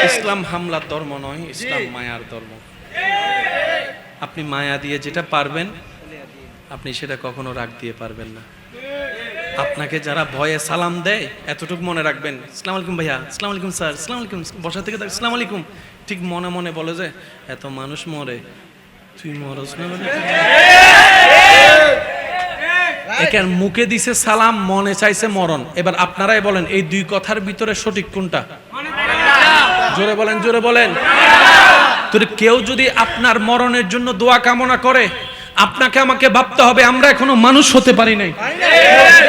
ইসলাম হামলার ধর্ম নয়, ইসলাম মায়ার ধর্ম। আপনি মায়া দিয়ে যেটা পারবেন আপনি সেটা কখনো রাগ দিয়ে পারবেন না। আপনাকে যারা ভয়ে সালাম দেয় এতটুকু মনে রাখবেন, আসসালামু আলাইকুম ভাইয়া, আসসালামু আলাইকুম স্যার, আসসালামু আলাইকুম, বসা থেকে আসসালামু আলাইকুম, ঠিক মনে মনে বলে যে এত মানুষ মরে তুই মরস না। এখানে মুখে দিছে সালাম, মনে চাইছে মরণ। এবার আপনারাই বলেন এই দুই কথার ভিতরে সঠিক কোনটা? জোরে বলেন, জোরে বলেন। তো কেউ যদি আপনার মরণের জন্য দোয়া কামনা করে, আপনাকে আমাকে ভাবতে হবে আমরা এখনো মানুষ হতে পারি নাই।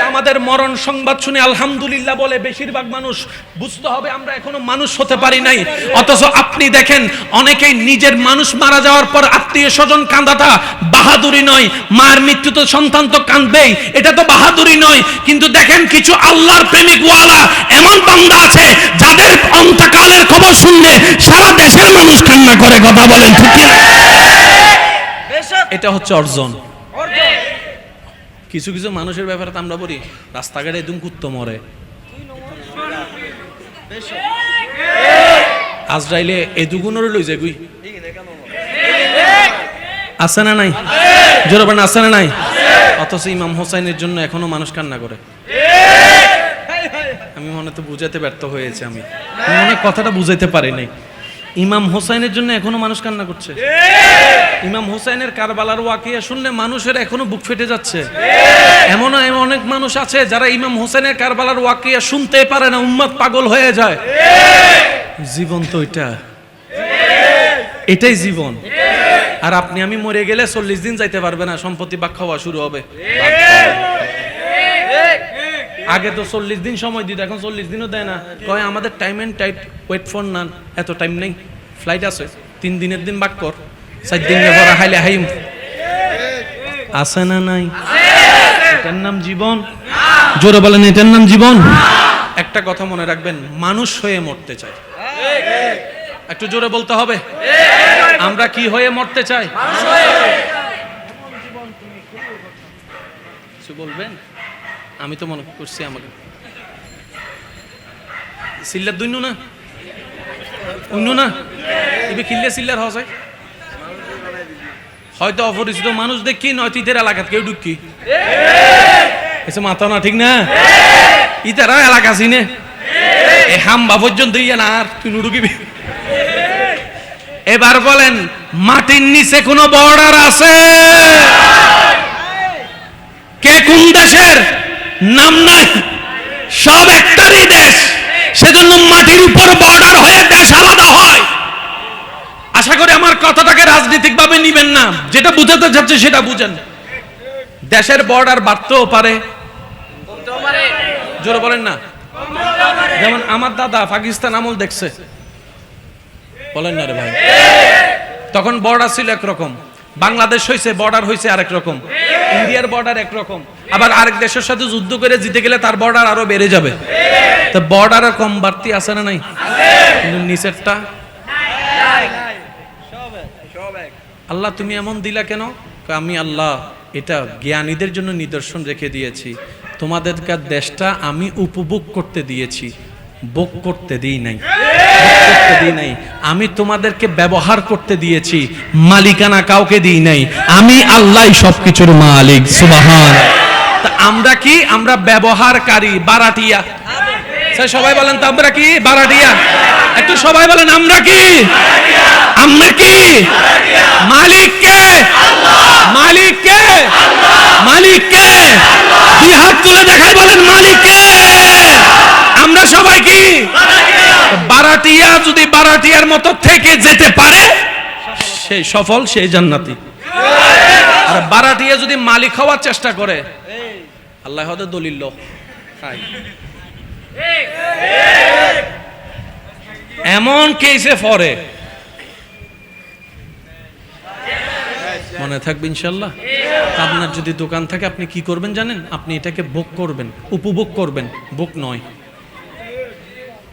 আমাদের মরণ সংবাদ শুনে আলহামদুলিল্লাহ বলে বেশিরভাগ মানুষ, বুঝতে হবে আমরা এখনো মানুষ হতে পারি নাই। অথচ আপনি দেখেন অনেকেই নিজের মানুষ মারা যাওয়ার পর আত্মীয় স্বজন কাঁদাটা বাহাদুরি নয়। মায়ের মৃত্যুতে সন্তান তো কাঁদবেই, এটা তো বাহাদুরি নয়। কিন্তু দেখেন কিছু আল্লাহর প্রেমিক ওয়ালা এমন বান্দা আছে যাদের অন্তকালের খবর শুনলে সারা দেশের মানুষ কান্না করে। কথা বলেন ঠিক কি? এটা হচ্ছে অর্জন। কিছু কিছু মানুষের ব্যাপারে তো আমরা বলি রাস্তাঘাটে একদম কুত্তো মরে, আজরাইলে এদুগুনোর লই যায় গুই, আছে না নাই? জোরে বলেন আছে না নাই? অথচ ইমাম হোসাইনের জন্য এখনো মানুষ কান্না করে। আমি মনে তো বুঝাতে ব্যর্থ হয়েছে, আমি মনে কথাটা বুঝাইতে পারি নাই। ইমাম হোসাইনের জন্য এখনো মানুষ কান্না করছে। ইমাম হোসাইনের কারবালার ওয়াকিয়া শুনলে মানুষের এখনো বুক ফেটে যাচ্ছে। এমন অনেক মানুষ আছে যারা ইমাম হোসেনের কারবালার ওয়াকিয়া শুনতে পারে না, উম্মত পাগল হয়ে যায়। জীবন তো এটাই জীবন। আর আপনি আমি মরে গেলে 40 দিন যাইতে পারবে না, সম্পত্তি ভাগ খাওয়া শুরু হবে। আগে তো 40 দিন সময় দিত, এখন 40 দিনও দেয় না। কয় আমাদের time and tide, wait for none, এত টাইম নেই, ফ্লাইট আছে 3 দিনের দিন বাক কর, 4 দিন পরে হাইলে হাইম। আছে না নাই? এটার নাম জীবন। জোরে বলেন এটার নাম জীবন। একটা কথা মনে রাখবেন, মানুষ হয়ে মরতে চাই। একটু জোরে বলতে হবে, আমরা কি হয়ে মরতে চাই? কিছু বলবেন? আমি তো মনে করছি আমাকে সিল্লার দুইনু না অন্য না এবে কিল্লে সিল্লার হওয়া যায়। হয়তো অপরিচিত মানুষ দেখি, নয়তো ইতের এলাকাত কেউ ঢুকি এসে মাথা না, ঠিক না? ইতারা এলাকা চিনে এ হাম্বা পর্যন্ত ইয়ে না, আর তুই ঢুকিবি। এবার বলেন মাটির নিচে কোন বর্ডার আছে? কে কোন দেশের নাম নাই, সব একটারই দেশ। সেজন্য মাটির উপর বর্ডার হয়ে দেশ আলাদা হয়। আশা করি আমার কথাটাকে রাজনৈতিক ভাবে নিবেন না, যেটা বুঝাতে চাচ্ছে সেটা বুঝেন। দেশের বর্ডার বাড়তেও পারে, জোরে বলেন না। যেমন আমার দাদা পাকিস্তান আমল দেখছে, বলেন না রে ভাই, তখন বর্ডার ছিল একরকম, বাংলাদেশ হয়েছে বর্ডার হয়েছে আরেক রকম, ইন্ডিয়ার বর্ডার একরকম, আবার আরেক দেশের সাথে যুদ্ধ করে জিতে গেলে তার বর্ডার আরো বেড়ে যাবে। তো বর্ডারে কম বাড়তি আছে না নাই? কিন্তু নিচেরটা আল্লাহ তুমি এমন দিলা কেন? আমি আল্লাহ এটা জ্ঞানীদের জন্য নিদর্শন রেখে দিয়েছি, তোমাদেরকার দেশটা আমি উপভোগ করতে দিয়েছি, ভোগ করতে দিই নাই, আমি তোমাদেরকে ব্যবহার করতে দিয়েছি, মালিকানা কাউকে দিই নাই। আমি আল্লাহ সবকিছুর মালিক। সুবহান। তা আমরা কি? আমরা ব্যবহারকারী, বারাটিয়া। সবাই বলেন তো আমরা কি? বারাটিয়া। একটু সবাই বলেন আমরা কি? আমরা কি? মালিক কে? মালিক কে? মালিক কে? দুই হাত তুলে দেখাই বলেন মালিক কে? আমরা সবাই কি? বারাটিয়া। যদি বারাটিয়ার মতো থেকে যেতে পারে সেই সফল, সেই জান্নাতি। আর বারাটিয়া যদি মালিক হওয়ার চেষ্টা করে, আল্লাহ হয়তো দলিল এমন কেসে পড়ে, মনে থাকবে ইনশাল্লাহ। আপনার যদি দোকান থাকে আপনি কি করবেন জানেন? আপনি এটাকে ভোগ করবেন, উপভোগ করবেন, ভোগ নয়।